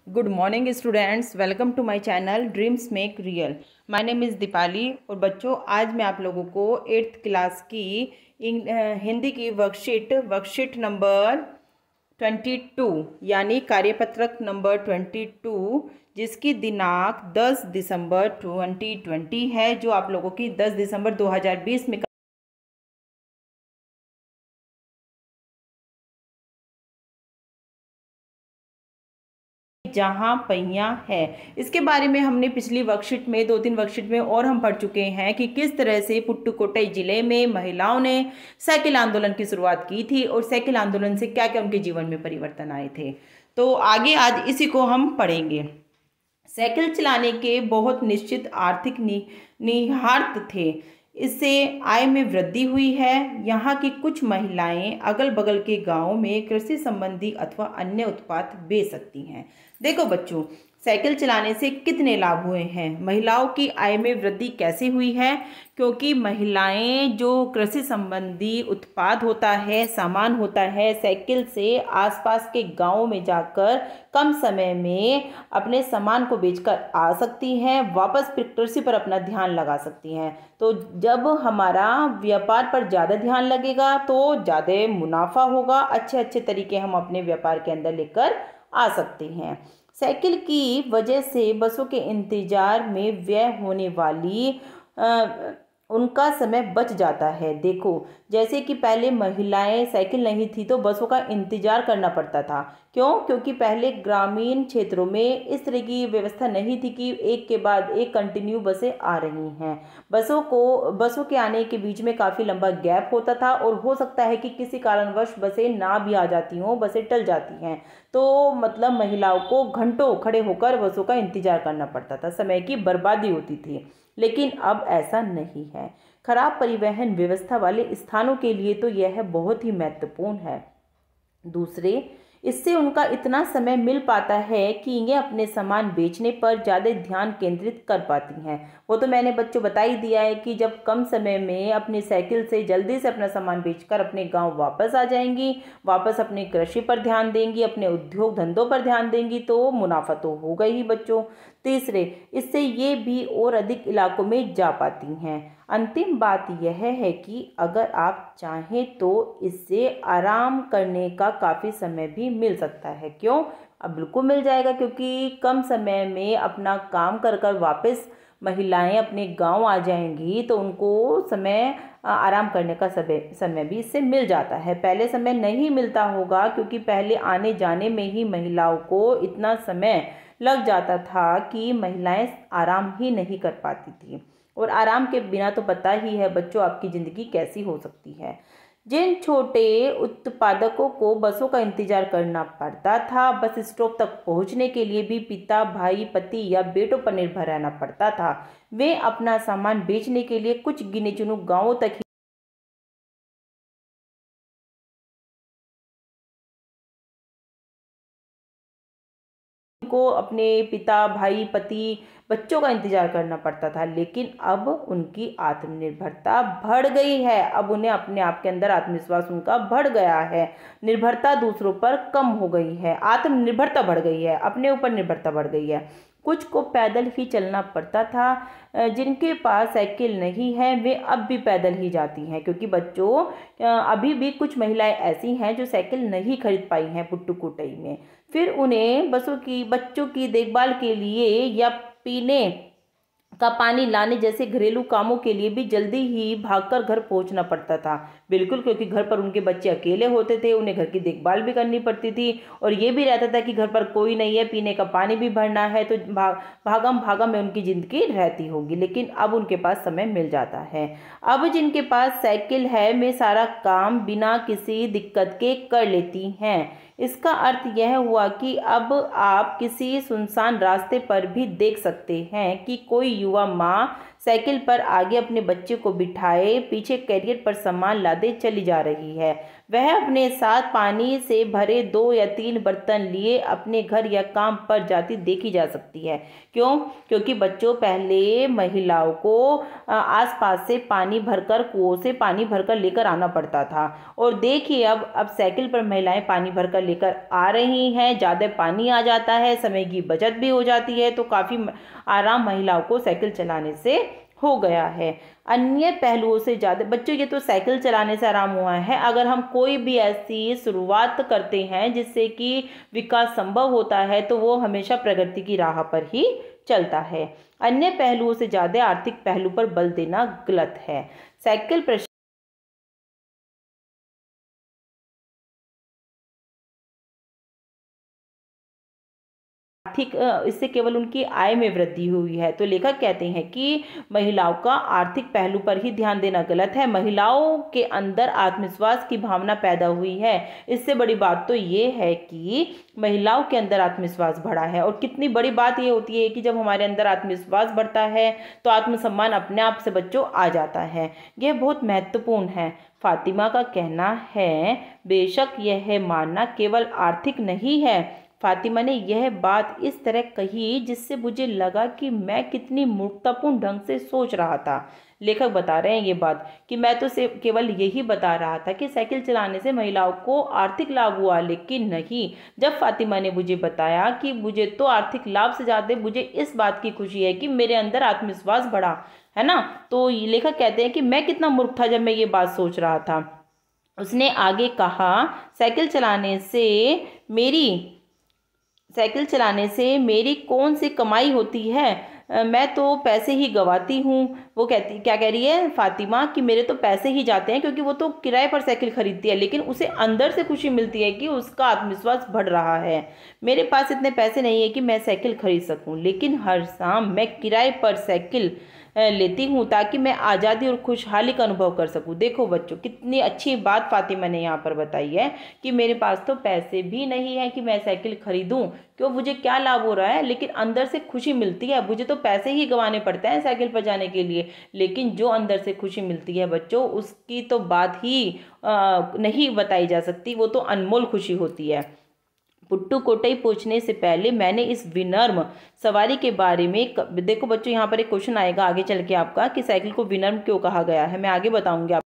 Good morning students, welcome to my channel dreams make real. My name is Deepali. और बच्चों, आज मैं आप लोगों को 8th क्लास की हिंदी की वर्कशीट नंबर 22 यानी कार्यपत्रक नंबर 22, जिसकी दिनांक 10 दिसंबर 2020 है, जो आप लोगों की 10 दिसंबर 2020 में जहां पहिया है। इसके बारे में हमने पिछली वर्कशीट में, 2-3 वर्कशीट में और हम पढ़ चुके हैं कि किस तरह से पुट्टुकोट्टई जिले में महिलाओं ने साइकिल आंदोलन की शुरुआत की थी और साइकिल आंदोलन से क्या क्या उनके जीवन में परिवर्तन आए थे। तो आगे आज इसी को हम पढ़ेंगे। साइकिल चलाने के बहुत निश्चित आर्थिक निहितार्थ थे। इससे आय में वृद्धि हुई है। यहाँ की कुछ महिलाएं अगल बगल के गांवों में कृषि संबंधी अथवा अन्य उत्पाद बेच सकती हैं। देखो बच्चों, साइकिल चलाने से कितने लाभ हुए हैं। महिलाओं की आय में वृद्धि कैसे हुई है? क्योंकि महिलाएं जो कृषि संबंधी उत्पाद होता है, सामान होता है, साइकिल से आसपास के गांवों में जाकर कम समय में अपने सामान को बेचकर आ सकती हैं, वापस फिर कृषि पर अपना ध्यान लगा सकती हैं। तो जब हमारा व्यापार पर ज़्यादा ध्यान लगेगा तो ज़्यादा मुनाफा होगा, अच्छे अच्छे तरीके हम अपने व्यापार के अंदर लेकर आ सकते हैं। साइकिल की वजह से बसों के इंतजार में व्यय होने वाली उनका समय बच जाता है। देखो, जैसे कि पहले महिलाएं, साइकिल नहीं थी तो बसों का इंतजार करना पड़ता था। क्यों? क्योंकि पहले ग्रामीण क्षेत्रों में इस तरह की व्यवस्था नहीं थी कि एक के बाद एक कंटिन्यू बसें आ रही हैं। बसों के आने के बीच में काफ़ी लंबा गैप होता था और हो सकता है कि किसी कारणवश बसें ना भी आ जाती हों, बसें टल जाती हैं। तो मतलब महिलाओं को घंटों खड़े होकर बसों का इंतजार करना पड़ता था, समय की बर्बादी होती थी। लेकिन अब ऐसा नहीं है। खराब परिवहन व्यवस्था वाले स्थानों के लिए तो यह बहुत ही महत्वपूर्ण है। दूसरे, इससे उनका इतना समय मिल पाता है कि ये अपने सामान बेचने पर ज़्यादा ध्यान केंद्रित कर पाती हैं। वो तो मैंने बच्चों बता ही दिया है कि जब कम समय में अपनी साइकिल से जल्दी से अपना सामान बेचकर अपने गांव वापस आ जाएंगी, वापस अपनी कृषि पर ध्यान देंगी, अपने उद्योग धंधों पर ध्यान देंगी, तो मुनाफा तो होगा ही बच्चों। तीसरे, इससे ये भी और अधिक इलाकों में जा पाती हैं। अंतिम बात यह है कि अगर आप चाहें तो इससे आराम करने का काफ़ी समय भी मिल सकता है। क्यों? अब बिल्कुल मिल जाएगा, क्योंकि कम समय में अपना काम कर कर वापस महिलाएं अपने गांव आ जाएंगी तो उनको आराम करने का समय भी इससे मिल जाता है। पहले समय नहीं मिलता होगा, क्योंकि पहले आने जाने में ही महिलाओं को इतना समय लग जाता था कि महिलाएं आराम ही नहीं कर पाती थी। और आराम के बिना तो पता ही है बच्चों आपकी ज़िंदगी कैसी हो सकती है। जिन छोटे उत्पादकों को बसों का इंतजार करना पड़ता था, बस स्टॉप तक पहुंचने के लिए भी पिता, भाई, पति या बेटों पर निर्भर रहना पड़ता था। वे अपना सामान बेचने के लिए कुछ गिने चुने गांवों तक को अपने पिता, भाई, पति, बच्चों का इंतजार करना पड़ता था। लेकिन अब उनकी आत्मनिर्भरता बढ़ गई है। अब उन्हें अपने आप के अंदर आत्मविश्वास उनका बढ़ गया है। निर्भरता दूसरों पर कम हो गई है, आत्मनिर्भरता बढ़ गई है, अपने ऊपर निर्भरता बढ़ गई है। कुछ को पैदल ही चलना पड़ता था। जिनके पास साइकिल नहीं है वे अब भी पैदल ही जाती हैं, क्योंकि बच्चों अभी भी कुछ महिलाएं ऐसी हैं जो साइकिल नहीं खरीद पाई हैं पुट्टुकोट्टई में। फिर उन्हें बच्चों की देखभाल के लिए या पीने का पानी लाने जैसे घरेलू कामों के लिए भी जल्दी ही भागकर घर पहुंचना पड़ता था। बिल्कुल, क्योंकि घर पर उनके बच्चे अकेले होते थे, उन्हें घर की देखभाल भी करनी पड़ती थी और ये भी रहता था कि घर पर कोई नहीं है, पीने का पानी भी भरना है, तो भागम भागम में उनकी ज़िंदगी रहती होगी। लेकिन अब उनके पास समय मिल जाता है। अब जिनके पास साइकिल है वे सारा काम बिना किसी दिक्कत के कर लेती हैं। इसका अर्थ यह हुआ कि अब आप किसी सुनसान रास्ते पर भी देख सकते हैं कि कोई युवा माँ साइकिल पर आगे अपने बच्चे को बिठाए पीछे कैरियर पर सामान लादे चली जा रही है। वह अपने साथ पानी से भरे 2 या 3 बर्तन लिए अपने घर या काम पर जाती देखी जा सकती है। क्यों? क्योंकि बच्चों पहले महिलाओं को आसपास से पानी भरकर, कुओं से पानी भरकर लेकर आना पड़ता था। और देखिए अब साइकिल पर महिलाएं पानी भरकर लेकर आ रही हैं, ज़्यादा पानी आ जाता है, समय की बचत भी हो जाती है, तो काफ़ी आराम महिलाओं को साइकिल चलाने से हो गया है। अन्य पहलुओं से ज़्यादा बच्चों, ये तो साइकिल चलाने से आराम हुआ है। अगर हम कोई भी ऐसी शुरुआत करते हैं जिससे कि विकास संभव होता है, तो वो हमेशा प्रगति की राह पर ही चलता है। अन्य पहलुओं से ज़्यादा आर्थिक पहलू पर बल देना गलत है। साइकिल आर्थिक इससे केवल उनकी आय में वृद्धि हुई है। तो लेखक कहते हैं कि महिलाओं का आर्थिक पहलू पर ही ध्यान देना गलत है। महिलाओं के अंदर आत्मविश्वास की भावना पैदा हुई है। इससे बड़ी बात तो ये है कि महिलाओं के अंदर आत्मविश्वास बढ़ा है। और कितनी बड़ी बात ये होती है कि जब हमारे अंदर आत्मविश्वास बढ़ता है तो आत्मसम्मान अपने आप से बच्चों आ जाता है। यह बहुत महत्वपूर्ण है। फातिमा का कहना है, बेशक यह मानना केवल आर्थिक नहीं है। फातिमा ने यह बात इस तरह कही जिससे मुझे लगा कि मैं कितनी मूर्खतापूर्ण ढंग से सोच रहा था। लेखक बता रहे हैं ये बात कि मैं तो सिर्फ केवल यही बता रहा था कि साइकिल चलाने से महिलाओं को आर्थिक लाभ हुआ, लेकिन नहीं। जब फातिमा ने मुझे बताया कि मुझे तो आर्थिक लाभ से ज़्यादा मुझे इस बात की खुशी है कि मेरे अंदर आत्मविश्वास बढ़ा, है ना। तो लेखक कहते हैं कि मैं कितना मूर्ख था जब मैं ये बात सोच रहा था। उसने आगे कहा, साइकिल चलाने से मेरी साइकिल चलाने से मेरी कौन सी कमाई होती है? मैं तो पैसे ही गंवाती हूँ। वो कहती, क्या कह रही है फातिमा, कि मेरे तो पैसे ही जाते हैं, क्योंकि वो तो किराए पर साइकिल खरीदती है, लेकिन उसे अंदर से खुशी मिलती है कि उसका आत्मविश्वास बढ़ रहा है। मेरे पास इतने पैसे नहीं है कि मैं साइकिल खरीद सकूं, लेकिन हर शाम मैं किराए पर साइकिल लेती हूँ ताकि मैं आज़ादी और खुशहाली का अनुभव कर सकूँ। देखो बच्चों, कितनी अच्छी बात फातिमा ने यहाँ पर बताई है कि मेरे पास तो पैसे भी नहीं है कि मैं साइकिल खरीदूं, क्यों, मुझे क्या लाभ हो रहा है, लेकिन अंदर से खुशी मिलती है। मुझे तो पैसे ही गंवाने पड़ते हैं साइकिल पर जाने के लिए, लेकिन जो अंदर से खुशी मिलती है बच्चों, उसकी तो बात ही नहीं बताई जा सकती। वो तो अनमोल खुशी होती है। पुट्टू कोटई पूछने से पहले मैंने इस विनम्र सवारी के बारे में देखो बच्चों, यहाँ पर एक क्वेश्चन आएगा आगे चल के आपका कि साइकिल को विनम्र क्यों कहा गया है। मैं आगे बताऊंगी आप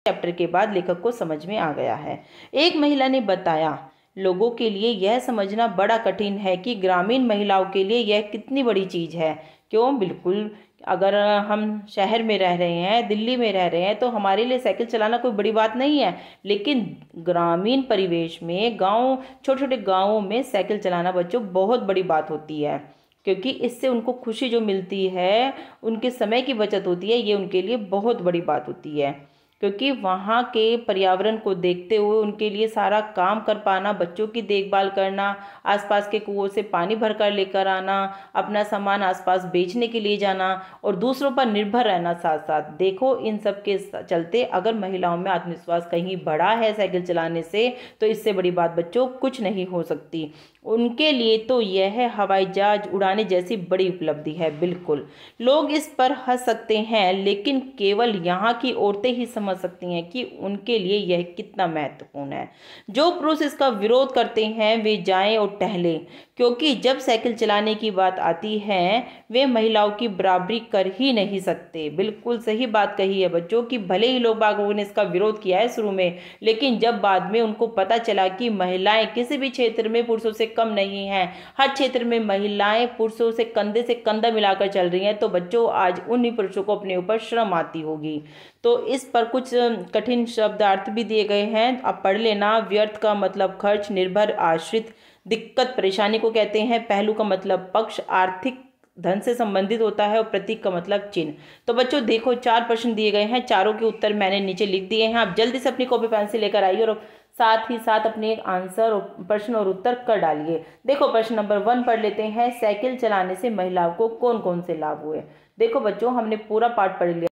चैप्टर के बाद लेखक को समझ में आ गया है। एक महिला ने बताया, लोगों के लिए यह समझना बड़ा कठिन है कि ग्रामीण महिलाओं के लिए यह कितनी बड़ी चीज़ है। क्यों? बिल्कुल। अगर हम शहर में रह रहे हैं, दिल्ली में रह रहे हैं, तो हमारे लिए साइकिल चलाना कोई बड़ी बात नहीं है, लेकिन ग्रामीण परिवेश में, गांव, छोटे छोटे गांवों में साइकिल चलाना बच्चों बहुत बड़ी बात होती है। क्योंकि इससे उनको खुशी जो मिलती है, उनके समय की बचत होती है, ये उनके लिए बहुत बड़ी बात होती है। क्योंकि वहाँ के पर्यावरण को देखते हुए उनके लिए सारा काम कर पाना, बच्चों की देखभाल करना, आसपास के कुओं से पानी भर कर लेकर आना, अपना सामान आसपास बेचने के लिए जाना और दूसरों पर निर्भर रहना, साथ साथ देखो इन सब के चलते अगर महिलाओं में आत्मविश्वास कहीं बढ़ा है साइकिल चलाने से, तो इससे बड़ी बात बच्चों कुछ नहीं हो सकती। उनके लिए तो यह हवाई जहाज उड़ाने जैसी बड़ी उपलब्धि है। बिल्कुल, लोग इस पर हंस सकते हैं, लेकिन केवल यहाँ की औरतें ही समझ सकती हैं कि उनके लिए यह कितना महत्वपूर्ण है। जो पुरुष इसका विरोध करते हैं वे जाएं और टहलें, क्योंकि जब साइकिल चलाने की बात आती है वे महिलाओं की बराबरी कर ही नहीं सकते। बिल्कुल सही बात कही है बच्चों कि भले ही लोग बागों ने इसका विरोध किया है शुरू में, लेकिन जब बाद में उनको पता चला कि महिलाएं किसी भी क्षेत्र में पुरुषों से कम नहीं हैं, हर क्षेत्र में महिलाएं पुरुषों से कंधा मिलाकर चल रही हैं, तो बच्चों आज उन्हीं पुरुषों को अपने ऊपर शर्म आती होगी। तो इस पर कुछ कठिन शब्दार्थ भी दिए गए हैं, आप पढ़ लेना। व्यर्थ का मतलब खर्च, निर्भर, आश्रित, दिक्कत, परेशानी को कहते हैं, पहलू का मतलब पक्ष, आर्थिक धन से संबंधित होता है और प्रतीक का मतलब चिन्ह। तो बच्चों देखो 4 प्रश्न दिए गए हैं, चारों के उत्तर मैंने नीचे लिख दिए हैं। आप जल्दी से अपनी कॉपी पेंसिल लेकर आइए और साथ ही साथ अपने आंसर और प्रश्न और उत्तर कर डालिए। देखो प्रश्न नंबर 1 पढ़ लेते हैं, साइकिल चलाने से महिलाओं को कौन कौन से लाभ हुए। देखो बच्चों, हमने पूरा पाठ पढ़ लिया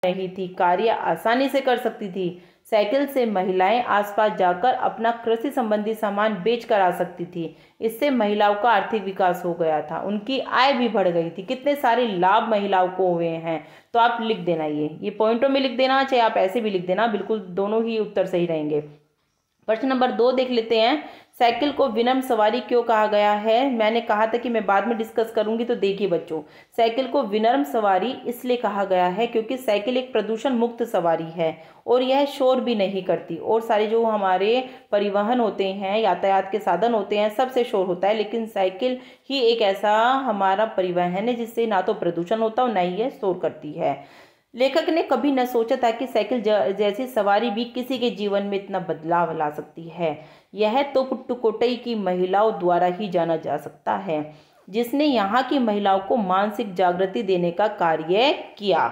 रही थी, कार्य आसानी से कर सकती थी, साइकिल से महिलाएं आसपास जाकर अपना कृषि संबंधी सामान बेच कर आ सकती थी। इससे महिलाओं का आर्थिक विकास हो गया था, उनकी आय भी बढ़ गई थी। कितने सारे लाभ महिलाओं को हुए हैं, तो आप लिख देना, ये पॉइंटों में लिख देना, चाहे आप ऐसे भी लिख देना, बिल्कुल दोनों ही उत्तर सही रहेंगे। प्रश्न नंबर 2 देख लेते हैं। साइकिल को विनम्र सवारी क्यों कहा गया है? मैंने कहा था कि मैं बाद में डिस्कस करूंगी, तो देखिए बच्चों, साइकिल को विनम्र सवारी इसलिए कहा गया है क्योंकि साइकिल एक प्रदूषण मुक्त सवारी है और यह शोर भी नहीं करती। और सारे जो हमारे परिवहन होते हैं, यातायात के साधन होते हैं, सबसे शोर होता है, लेकिन साइकिल ही एक ऐसा हमारा परिवहन है जिससे ना तो प्रदूषण होता और ना ही यह शोर करती है। लेखक ने कभी न सोचा था कि साइकिल जैसी सवारी भी किसी के जीवन में इतना बदलाव ला सकती है। यह तो पुट्टुकोट्टई की महिलाओं द्वारा ही जाना जा सकता है, जिसने यहाँ की महिलाओं को मानसिक जागृति देने का कार्य किया,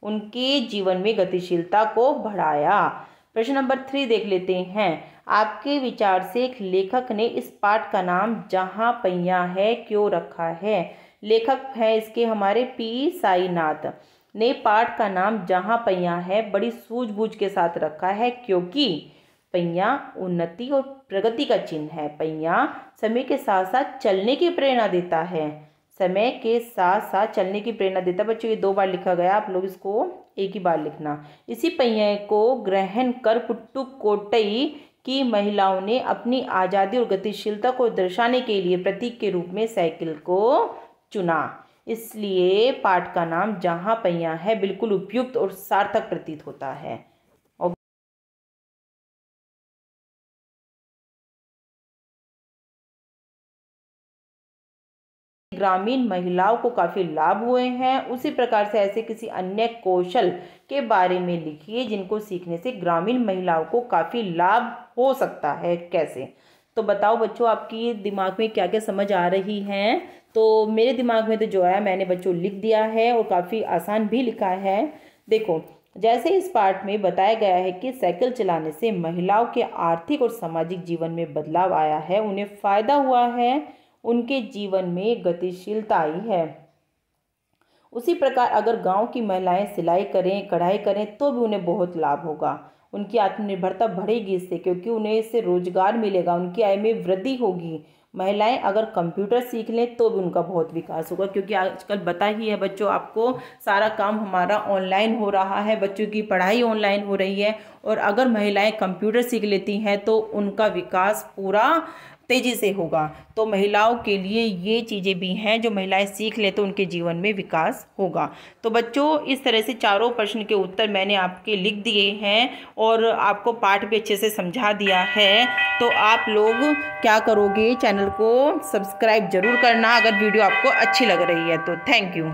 उनके जीवन में गतिशीलता को बढ़ाया। प्रश्न नंबर 3 देख लेते हैं। आपके विचार से एक लेखक ने इस पाठ का नाम जहाँ पहिया है क्यों रखा है? लेखक है इसके हमारे पी साईनाथ ने पाठ का नाम जहाँ पहिया है बड़ी सूझबूझ के साथ रखा है, क्योंकि पहिया उन्नति और प्रगति का चिन्ह है। पहिया समय के साथ साथ चलने की प्रेरणा देता है, समय के साथ साथ चलने की प्रेरणा देता है। बच्चों ये 2 बार लिखा गया, आप लोग इसको एक ही बार लिखना। इसी पहिए को ग्रहण कर पुट्टुकोट्टई की महिलाओं ने अपनी आज़ादी और गतिशीलता को दर्शाने के लिए प्रतीक के रूप में साइकिल को चुना। इसलिए पाठ का नाम जहाँ पहिया है बिल्कुल उपयुक्त और सार्थक प्रतीत होता है। ग्रामीण महिलाओं को काफ़ी लाभ हुए हैं, उसी प्रकार से ऐसे किसी अन्य कौशल के बारे में लिखिए जिनको सीखने से ग्रामीण महिलाओं को काफ़ी लाभ हो सकता है। कैसे? तो बताओ बच्चों, आपकी दिमाग में क्या क्या समझ आ रही हैं? तो मेरे दिमाग में तो जो है मैंने बच्चों लिख दिया है और काफ़ी आसान भी लिखा है। देखो, जैसे इस पाठ में बताया गया है कि साइकिल चलाने से महिलाओं के आर्थिक और सामाजिक जीवन में बदलाव आया है, उन्हें फ़ायदा हुआ है, उनके जीवन में गतिशीलता आई है। उसी प्रकार अगर गांव की महिलाएं सिलाई करें, कढ़ाई करें तो भी उन्हें बहुत लाभ होगा, उनकी आत्मनिर्भरता बढ़ेगी इससे, क्योंकि उन्हें इससे रोजगार मिलेगा, उनकी आय में वृद्धि होगी। महिलाएं अगर कंप्यूटर सीख लें तो भी उनका बहुत विकास होगा, क्योंकि आजकल पता ही है बच्चों आपको, सारा काम हमारा ऑनलाइन हो रहा है, बच्चों की पढ़ाई ऑनलाइन हो रही है, और अगर महिलाएं कंप्यूटर सीख लेती हैं तो उनका विकास पूरा तेज़ी से होगा। तो महिलाओं के लिए ये चीज़ें भी हैं जो महिलाएं सीख ले तो उनके जीवन में विकास होगा। तो बच्चों इस तरह से चारों प्रश्न के उत्तर मैंने आपके लिख दिए हैं और आपको पाठ भी अच्छे से समझा दिया है। तो आप लोग क्या करोगे, चैनल को सब्सक्राइब जरूर करना अगर वीडियो आपको अच्छी लग रही है तो। Thank you.